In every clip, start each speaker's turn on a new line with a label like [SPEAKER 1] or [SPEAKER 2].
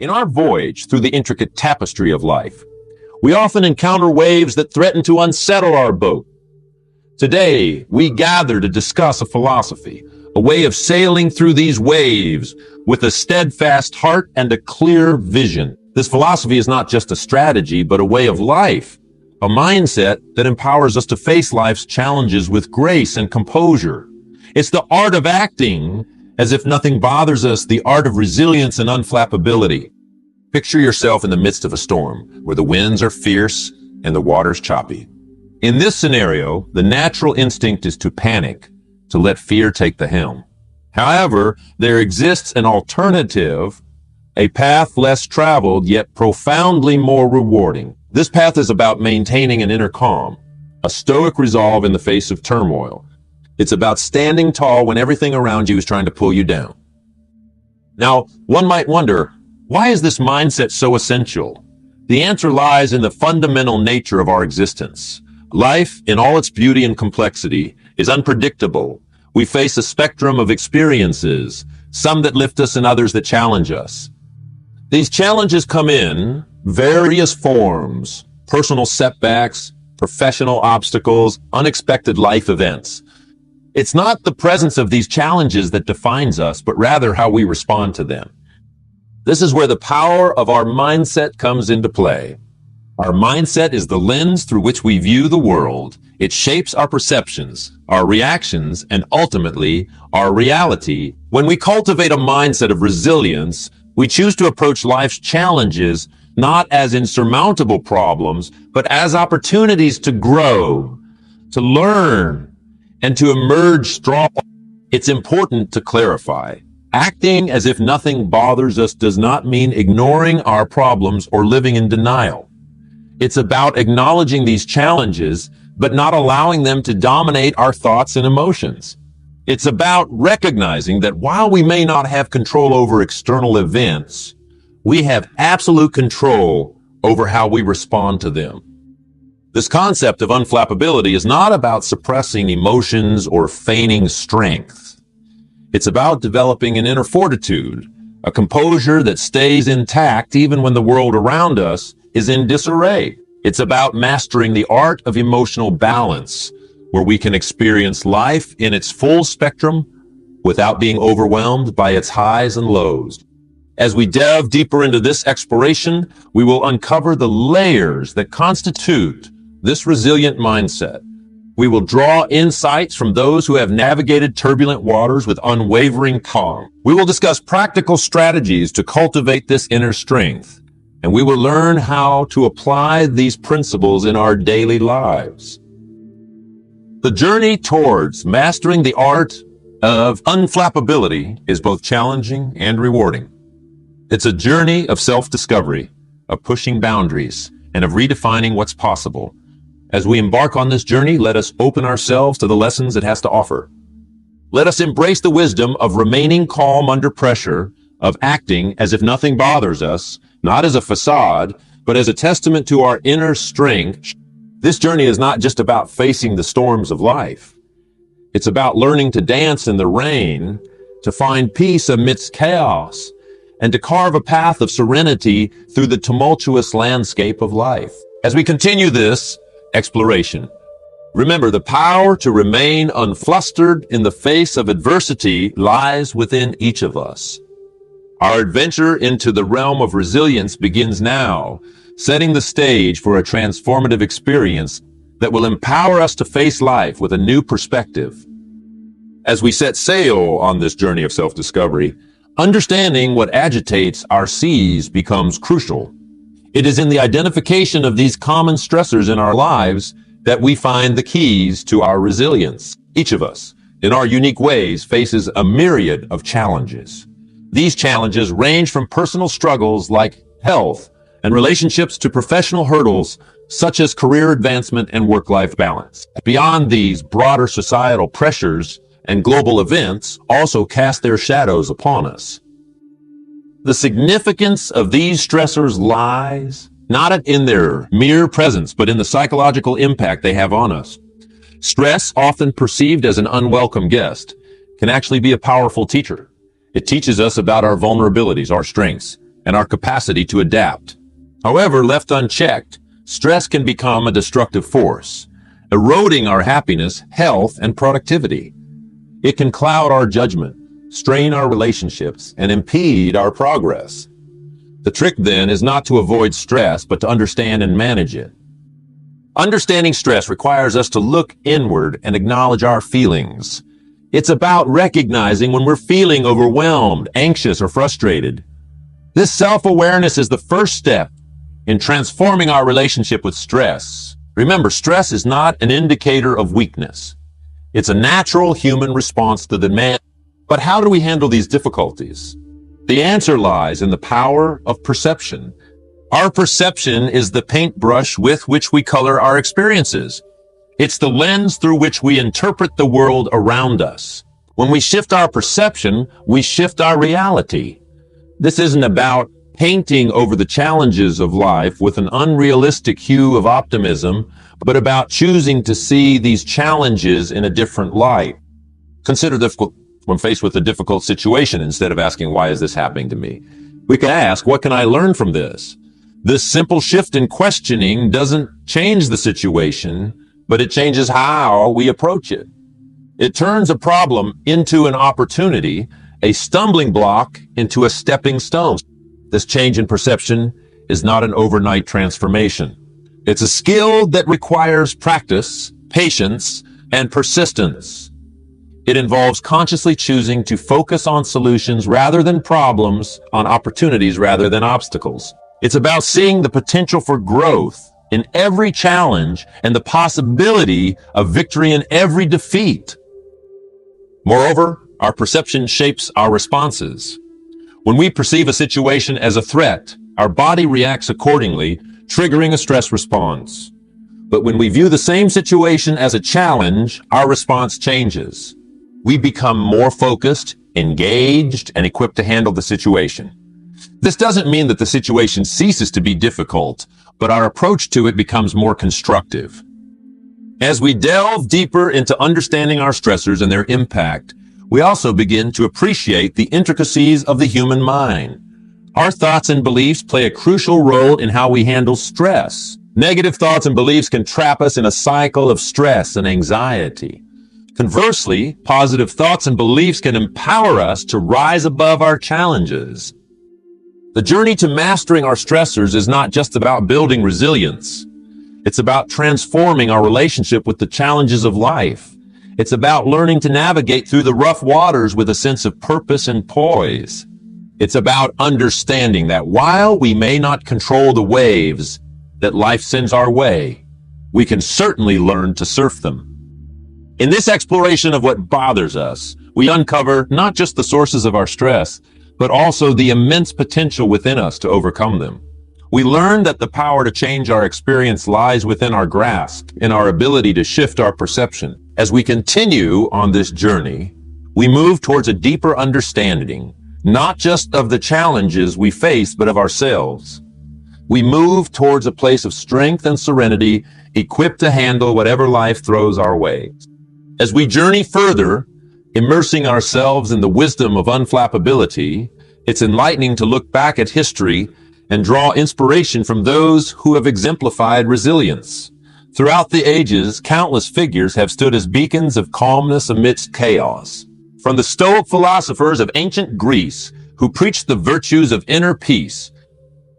[SPEAKER 1] In our voyage through the intricate tapestry of life, we often encounter waves that threaten to unsettle our boat. Today, we gather to discuss a philosophy, a way of sailing through these waves with a steadfast heart and a clear vision. This philosophy is not just a strategy, but a way of life, a mindset that empowers us to face life's challenges with grace and composure. It's the art of acting as if nothing bothers us, the art of resilience and unflappability. Picture yourself in the midst of a storm where the winds are fierce and the water's choppy. In this scenario, the natural instinct is to panic, to let fear take the helm. However, there exists an alternative, a path less traveled yet profoundly more rewarding. This path is about maintaining an inner calm, a stoic resolve in the face of turmoil. It's about standing tall when everything around you is trying to pull you down. Now, one might wonder, why is this mindset so essential? The answer lies in the fundamental nature of our existence. Life, in all its beauty and complexity, is unpredictable. We face a spectrum of experiences, some that lift us and others that challenge us. These challenges come in various forms: personal setbacks, professional obstacles, unexpected life events. It's not the presence of these challenges that defines us, but rather how we respond to them. This is where the power of our mindset comes into play. Our mindset is the lens through which we view the world. It shapes our perceptions, our reactions, and ultimately, our reality. When we cultivate a mindset of resilience, we choose to approach life's challenges not as insurmountable problems, but as opportunities to grow, to learn, and to emerge strong. It's important to clarify. Acting as if nothing bothers us does not mean ignoring our problems or living in denial. It's about acknowledging these challenges, but not allowing them to dominate our thoughts and emotions. It's about recognizing that while we may not have control over external events, we have absolute control over how we respond to them. This concept of unflappability is not about suppressing emotions or feigning strength. It's about developing an inner fortitude, a composure that stays intact even when the world around us is in disarray. It's about mastering the art of emotional balance, where we can experience life in its full spectrum without being overwhelmed by its highs and lows. As we delve deeper into this exploration, we will uncover the layers that constitute this resilient mindset. We will draw insights from those who have navigated turbulent waters with unwavering calm. We will discuss practical strategies to cultivate this inner strength, and we will learn how to apply these principles in our daily lives. The journey towards mastering the art of unflappability is both challenging and rewarding. It's a journey of self-discovery, of pushing boundaries, and of redefining what's possible. As we embark on this journey, let us open ourselves to the lessons it has to offer. Let us embrace the wisdom of remaining calm under pressure, of acting as if nothing bothers us, not as a facade, but as a testament to our inner strength. This journey is not just about facing the storms of life. It's about learning to dance in the rain, to find peace amidst chaos, and to carve a path of serenity through the tumultuous landscape of life. As we continue this exploration, remember the power to remain unflustered in the face of adversity lies within each of us. Our adventure into the realm of resilience begins now, setting the stage for a transformative experience that will empower us to face life with a new perspective. As we set sail on this journey of self-discovery, understanding what agitates our seas becomes crucial. It is in the identification of these common stressors in our lives that we find the keys to our resilience. Each of us, in our unique ways, faces a myriad of challenges. These challenges range from personal struggles like health and relationships to professional hurdles such as career advancement and work-life balance. Beyond these, broader societal pressures and global events also cast their shadows upon us. The significance of these stressors lies not in their mere presence, but in the psychological impact they have on us. Stress, often perceived as an unwelcome guest, can actually be a powerful teacher. It teaches us about our vulnerabilities, our strengths, and our capacity to adapt. However, left unchecked, stress can become a destructive force, eroding our happiness, health, and productivity. It can cloud our judgment, strain our relationships, and impede our progress. The trick then is not to avoid stress, but to understand and manage it. Understanding stress requires us to look inward and acknowledge our feelings. It's about recognizing when we're feeling overwhelmed, anxious, or frustrated. This self-awareness is the first step in transforming our relationship with stress. Remember, stress is not an indicator of weakness. It's a natural human response to demand. But how do we handle these difficulties? The answer lies in the power of perception. Our perception is the paintbrush with which we color our experiences. It's the lens through which we interpret the world around us. When we shift our perception, we shift our reality. This isn't about painting over the challenges of life with an unrealistic hue of optimism, but about choosing to see these challenges in a different light. Consider difficult when faced with a difficult situation instead of asking, why is this happening to me? We can ask, what can I learn from this? This simple shift in questioning doesn't change the situation, but it changes how we approach it. It turns a problem into an opportunity, a stumbling block into a stepping stone. This change in perception is not an overnight transformation. It's a skill that requires practice, patience, and persistence. It involves consciously choosing to focus on solutions rather than problems, on opportunities rather than obstacles. It's about seeing the potential for growth in every challenge and the possibility of victory in every defeat. Moreover, our perception shapes our responses. When we perceive a situation as a threat, our body reacts accordingly, triggering a stress response. But when we view the same situation as a challenge, our response changes. We become more focused, engaged, and equipped to handle the situation. This doesn't mean that the situation ceases to be difficult, but our approach to it becomes more constructive. As we delve deeper into understanding our stressors and their impact, we also begin to appreciate the intricacies of the human mind. Our thoughts and beliefs play a crucial role in how we handle stress. Negative thoughts and beliefs can trap us in a cycle of stress and anxiety. Conversely, positive thoughts and beliefs can empower us to rise above our challenges. The journey to mastering our stressors is not just about building resilience. It's about transforming our relationship with the challenges of life. It's about learning to navigate through the rough waters with a sense of purpose and poise. It's about understanding that while we may not control the waves that life sends our way, we can certainly learn to surf them. In this exploration of what bothers us, we uncover not just the sources of our stress, but also the immense potential within us to overcome them. We learn that the power to change our experience lies within our grasp, in our ability to shift our perception. As we continue on this journey, we move towards a deeper understanding, not just of the challenges we face, but of ourselves. We move towards a place of strength and serenity, equipped to handle whatever life throws our way. As we journey further, immersing ourselves in the wisdom of unflappability, it's enlightening to look back at history and draw inspiration from those who have exemplified resilience. Throughout the ages, countless figures have stood as beacons of calmness amidst chaos. From the Stoic philosophers of ancient Greece, who preached the virtues of inner peace,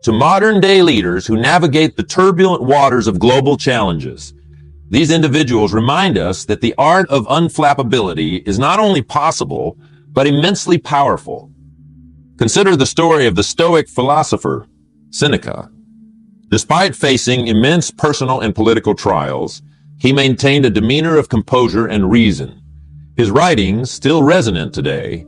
[SPEAKER 1] to modern-day leaders who navigate the turbulent waters of global challenges. These individuals remind us that the art of unflappability is not only possible, but immensely powerful. Consider the story of the Stoic philosopher, Seneca. Despite facing immense personal and political trials, he maintained a demeanor of composure and reason. His writings, still resonant today,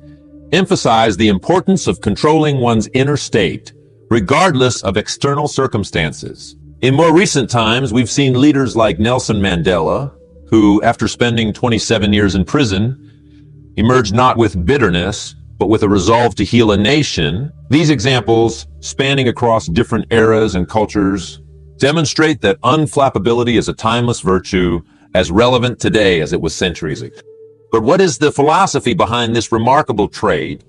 [SPEAKER 1] emphasize the importance of controlling one's inner state, regardless of external circumstances. In more recent times, we've seen leaders like Nelson Mandela, who, after spending 27 years in prison, emerged not with bitterness, but with a resolve to heal a nation. These examples, spanning across different eras and cultures, demonstrate that unflappability is a timeless virtue, as relevant today as it was centuries ago. But what is the philosophy behind this remarkable trait?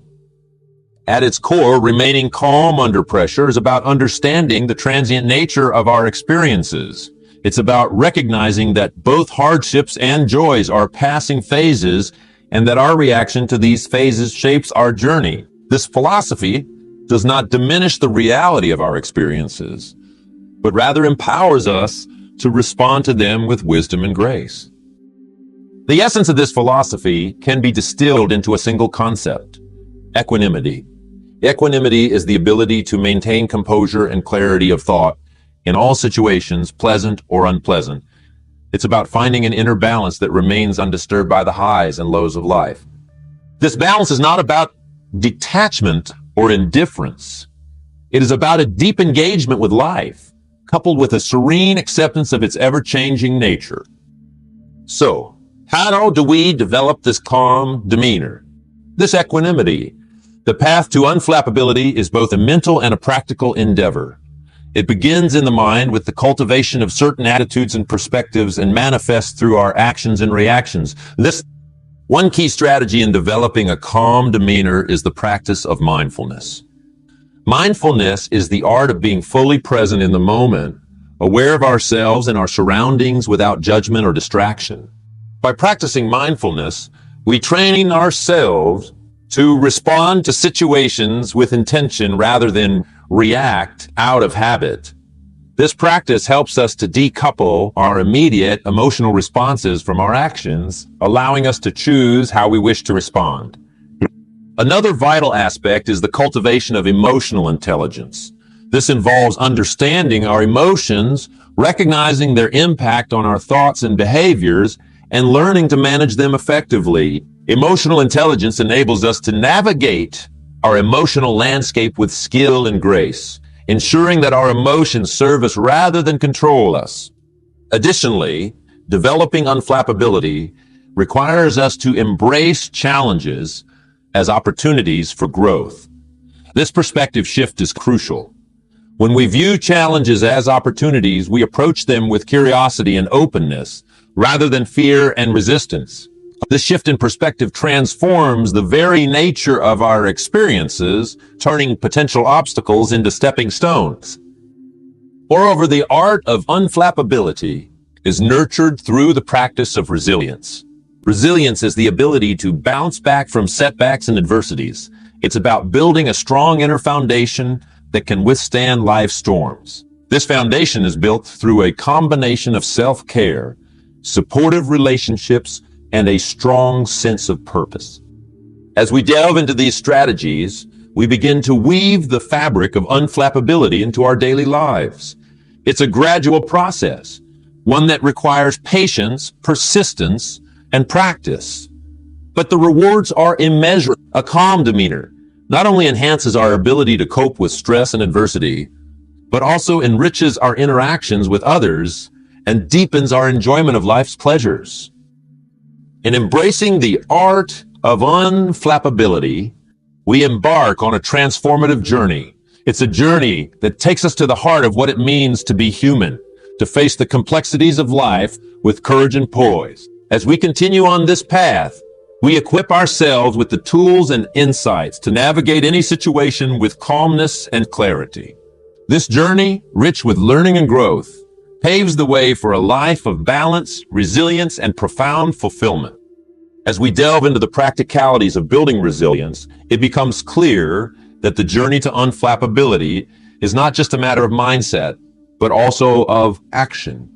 [SPEAKER 1] At its core, remaining calm under pressure is about understanding the transient nature of our experiences. It's about recognizing that both hardships and joys are passing phases and that our reaction to these phases shapes our journey. This philosophy does not diminish the reality of our experiences, but rather empowers us to respond to them with wisdom and grace. The essence of this philosophy can be distilled into a single concept: equanimity. Equanimity is the ability to maintain composure and clarity of thought in all situations, pleasant or unpleasant. It's about finding an inner balance that remains undisturbed by the highs and lows of life. This balance is not about detachment or indifference. It is about a deep engagement with life, coupled with a serene acceptance of its ever-changing nature. So, how do we develop this calm demeanor, this equanimity? The path to unflappability is both a mental and a practical endeavor. It begins in the mind with the cultivation of certain attitudes and perspectives and manifests through our actions and reactions. One key strategy in developing a calm demeanor is the practice of mindfulness. Mindfulness is the art of being fully present in the moment, aware of ourselves and our surroundings without judgment or distraction. By practicing mindfulness, we train ourselves to respond to situations with intention rather than react out of habit. This practice helps us to decouple our immediate emotional responses from our actions, allowing us to choose how we wish to respond. Another vital aspect is the cultivation of emotional intelligence. This involves understanding our emotions, recognizing their impact on our thoughts and behaviors, and learning to manage them effectively. Emotional intelligence enables us to navigate our emotional landscape with skill and grace, ensuring that our emotions serve us rather than control us. Additionally, developing unflappability requires us to embrace challenges as opportunities for growth. This perspective shift is crucial. When we view challenges as opportunities, we approach them with curiosity and openness rather than fear and resistance. This shift in perspective transforms the very nature of our experiences, turning potential obstacles into stepping stones. Moreover, the art of unflappability is nurtured through the practice of resilience. Resilience is the ability to bounce back from setbacks and adversities. It's about building a strong inner foundation that can withstand life's storms. This foundation is built through a combination of self-care, supportive relationships, and a strong sense of purpose. As we delve into these strategies, we begin to weave the fabric of unflappability into our daily lives. It's a gradual process, one that requires patience, persistence, and practice. But the rewards are immeasurable. A calm demeanor not only enhances our ability to cope with stress and adversity, but also enriches our interactions with others and deepens our enjoyment of life's pleasures. In embracing the art of unflappability, we embark on a transformative journey. It's a journey that takes us to the heart of what it means to be human, to face the complexities of life with courage and poise. As we continue on this path, we equip ourselves with the tools and insights to navigate any situation with calmness and clarity. This journey, rich with learning and growth, paves the way for a life of balance, resilience, and profound fulfillment. As we delve into the practicalities of building resilience, it becomes clear that the journey to unflappability is not just a matter of mindset, but also of action.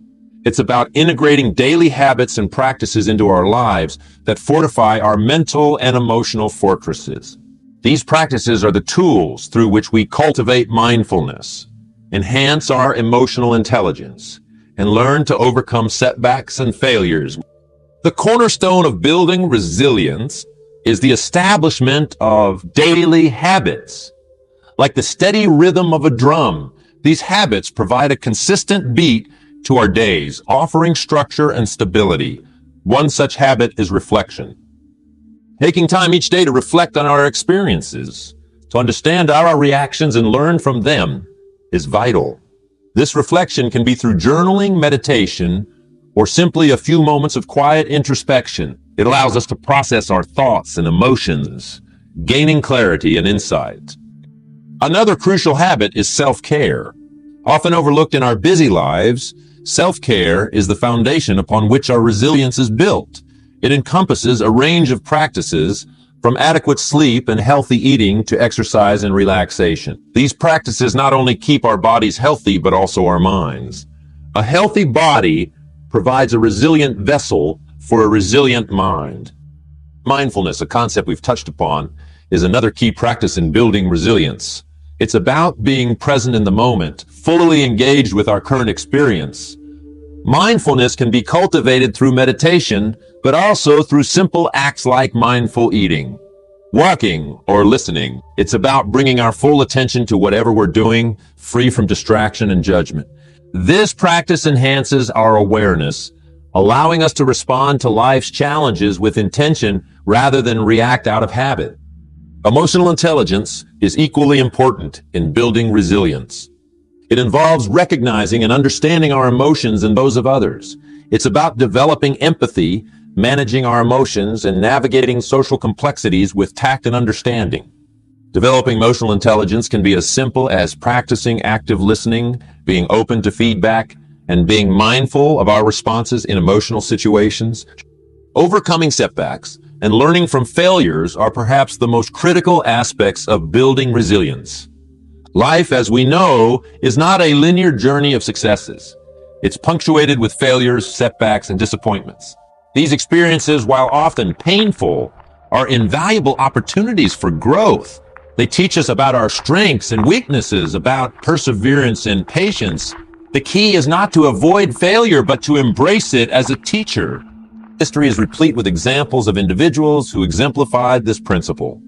[SPEAKER 1] It's about integrating daily habits and practices into our lives that fortify our mental and emotional fortresses. These practices are the tools through which we cultivate mindfulness, enhance our emotional intelligence, and learn to overcome setbacks and failures. The cornerstone of building resilience is the establishment of daily habits. Like the steady rhythm of a drum, these habits provide a consistent beat to our days, offering structure and stability. One such habit is reflection. Taking time each day to reflect on our experiences, to understand our reactions and learn from them, is vital. This reflection can be through journaling, meditation, or simply a few moments of quiet introspection. It allows us to process our thoughts and emotions, gaining clarity and insight. Another crucial habit is self-care. Often overlooked in our busy lives, self-care is the foundation upon which our resilience is built. It encompasses a range of practices, from adequate sleep and healthy eating to exercise and relaxation. These practices not only keep our bodies healthy, but also our minds. A healthy body provides a resilient vessel for a resilient mind. Mindfulness, a concept we've touched upon, is another key practice in building resilience. It's about being present in the moment, fully engaged with our current experience. Mindfulness can be cultivated through meditation, but also through simple acts like mindful eating, walking, or listening. It's about bringing our full attention to whatever we're doing, free from distraction and judgment. This practice enhances our awareness, allowing us to respond to life's challenges with intention rather than react out of habit. Emotional intelligence is equally important in building resilience. It involves recognizing and understanding our emotions and those of others. It's about developing empathy, managing our emotions, and navigating social complexities with tact and understanding. Developing emotional intelligence can be as simple as practicing active listening, being open to feedback, and being mindful of our responses in emotional situations. Overcoming setbacks and learning from failures are perhaps the most critical aspects of building resilience. Life, as we know, is not a linear journey of successes. It's punctuated with failures, setbacks, and disappointments. These experiences, while often painful, are invaluable opportunities for growth. They teach us about our strengths and weaknesses, about perseverance and patience. The key is not to avoid failure, but to embrace it as a teacher. History is replete with examples of individuals who exemplified this principle.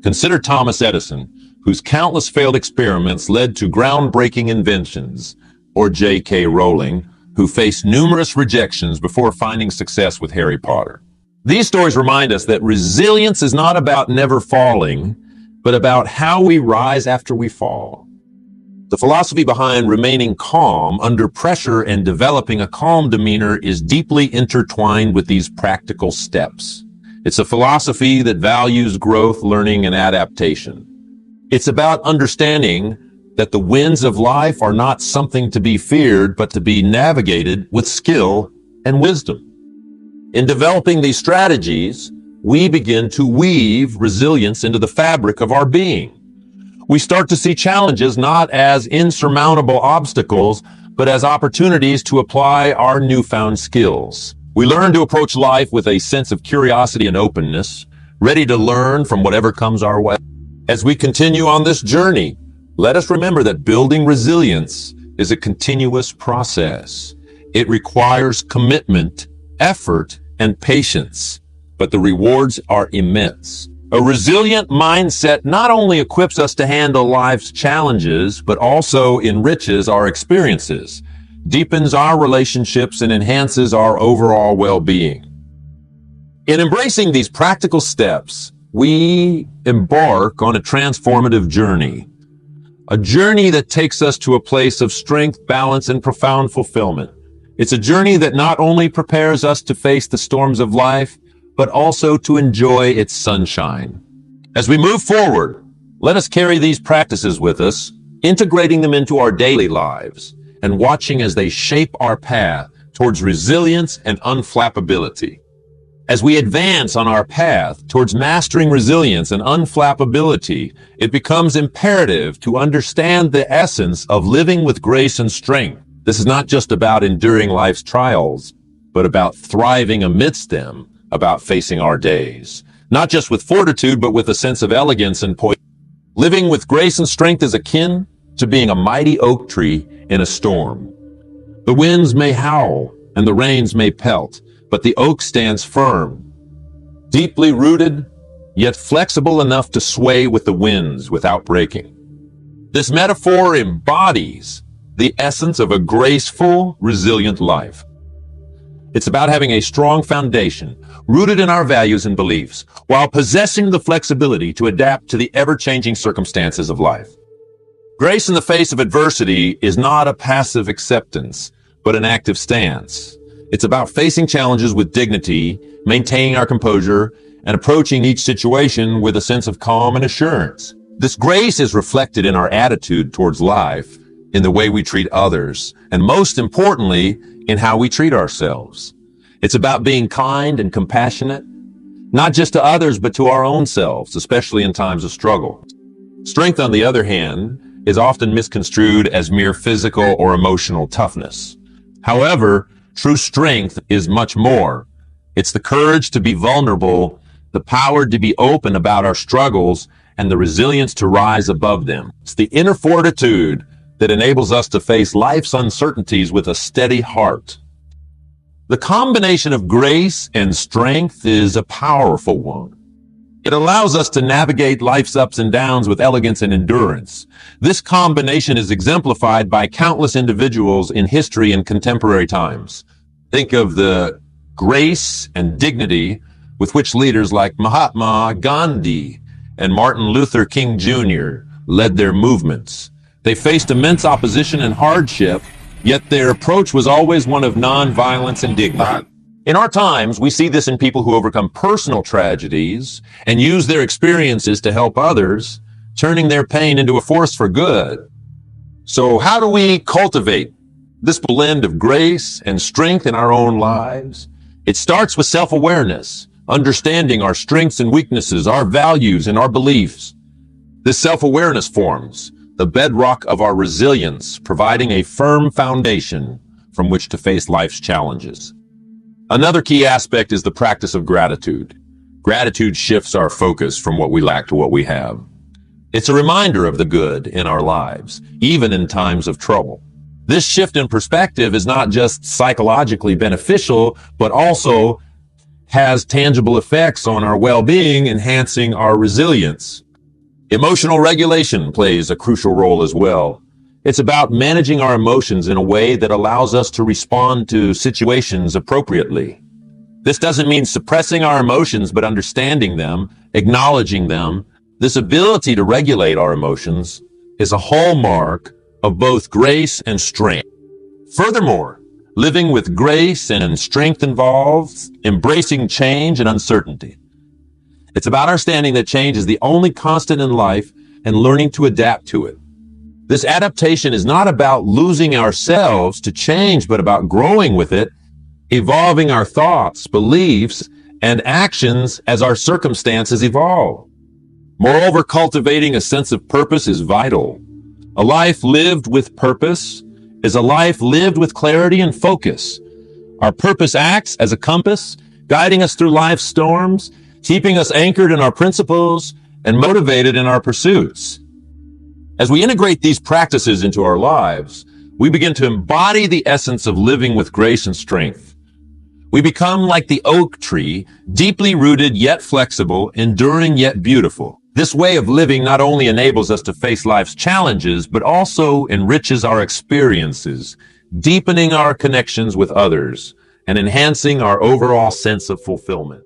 [SPEAKER 1] Consider Thomas Edison, whose countless failed experiments led to groundbreaking inventions, or J.K. Rowling, who faced numerous rejections before finding success with Harry Potter. These stories remind us that resilience is not about never falling, but about how we rise after we fall. The philosophy behind remaining calm under pressure and developing a calm demeanor is deeply intertwined with these practical steps. It's a philosophy that values growth, learning, and adaptation. It's about understanding that the winds of life are not something to be feared, but to be navigated with skill and wisdom. In developing these strategies, we begin to weave resilience into the fabric of our being. We start to see challenges not as insurmountable obstacles, but as opportunities to apply our newfound skills. We learn to approach life with a sense of curiosity and openness, ready to learn from whatever comes our way. As we continue on this journey, let us remember that building resilience is a continuous process. It requires commitment, effort, and patience, but the rewards are immense. A resilient mindset not only equips us to handle life's challenges, but also enriches our experiences, deepens our relationships, and enhances our overall well-being. In embracing these practical steps, we embark on a transformative journey, a journey that takes us to a place of strength, balance, and profound fulfillment. It's a journey that not only prepares us to face the storms of life, but also to enjoy its sunshine. As we move forward, let us carry these practices with us, integrating them into our daily lives and watching as they shape our path towards resilience and unflappability. As we advance on our path towards mastering resilience and unflappability, it becomes imperative to understand the essence of living with grace and strength. This is not just about enduring life's trials, but about thriving amidst them, about facing our days, not just with fortitude, but with a sense of elegance and poise. Living with grace and strength is akin to being a mighty oak tree in a storm. The winds may howl and the rains may pelt, but the oak stands firm, deeply rooted, yet flexible enough to sway with the winds without breaking. This metaphor embodies the essence of a graceful, resilient life. It's about having a strong foundation, rooted in our values and beliefs, while possessing the flexibility to adapt to the ever-changing circumstances of life. Grace in the face of adversity is not a passive acceptance, but an active stance. It's about facing challenges with dignity, maintaining our composure, and approaching each situation with a sense of calm and assurance. This grace is reflected in our attitude towards life, in the way we treat others, and most importantly, in how we treat ourselves. It's about being kind and compassionate, not just to others, but to our own selves, especially in times of struggle. Strength, on the other hand, is often misconstrued as mere physical or emotional toughness. However, true strength is much more. It's the courage to be vulnerable, the power to be open about our struggles, and the resilience to rise above them. It's the inner fortitude that enables us to face life's uncertainties with a steady heart. The combination of grace and strength is a powerful one. It allows us to navigate life's ups and downs with elegance and endurance. This combination is exemplified by countless individuals in history and contemporary times. Think of the grace and dignity with which leaders like Mahatma Gandhi and Martin Luther King Jr. led their movements. They faced immense opposition and hardship, yet their approach was always one of nonviolence and dignity. In our times, we see this in people who overcome personal tragedies and use their experiences to help others, turning their pain into a force for good. So how do we cultivate this blend of grace and strength in our own lives? It starts with self-awareness, understanding our strengths and weaknesses, our values and our beliefs. This self-awareness forms the bedrock of our resilience, providing a firm foundation from which to face life's challenges. Another key aspect is the practice of gratitude. Gratitude shifts our focus from what we lack to what we have. It's a reminder of the good in our lives, even in times of trouble. This shift in perspective is not just psychologically beneficial, but also has tangible effects on our well-being, enhancing our resilience. Emotional regulation plays a crucial role as well. It's about managing our emotions in a way that allows us to respond to situations appropriately. This doesn't mean suppressing our emotions, but understanding them, acknowledging them. This ability to regulate our emotions is a hallmark of both grace and strength. Furthermore, living with grace and strength involves embracing change and uncertainty. It's about understanding that change is the only constant in life and learning to adapt to it. This adaptation is not about losing ourselves to change, but about growing with it, evolving our thoughts, beliefs, and actions as our circumstances evolve. Moreover, cultivating a sense of purpose is vital. A life lived with purpose is a life lived with clarity and focus. Our purpose acts as a compass, guiding us through life's storms, keeping us anchored in our principles and motivated in our pursuits. As we integrate these practices into our lives, we begin to embody the essence of living with grace and strength. We become like the oak tree, deeply rooted yet flexible, enduring yet beautiful. This way of living not only enables us to face life's challenges, but also enriches our experiences, deepening our connections with others, and enhancing our overall sense of fulfillment.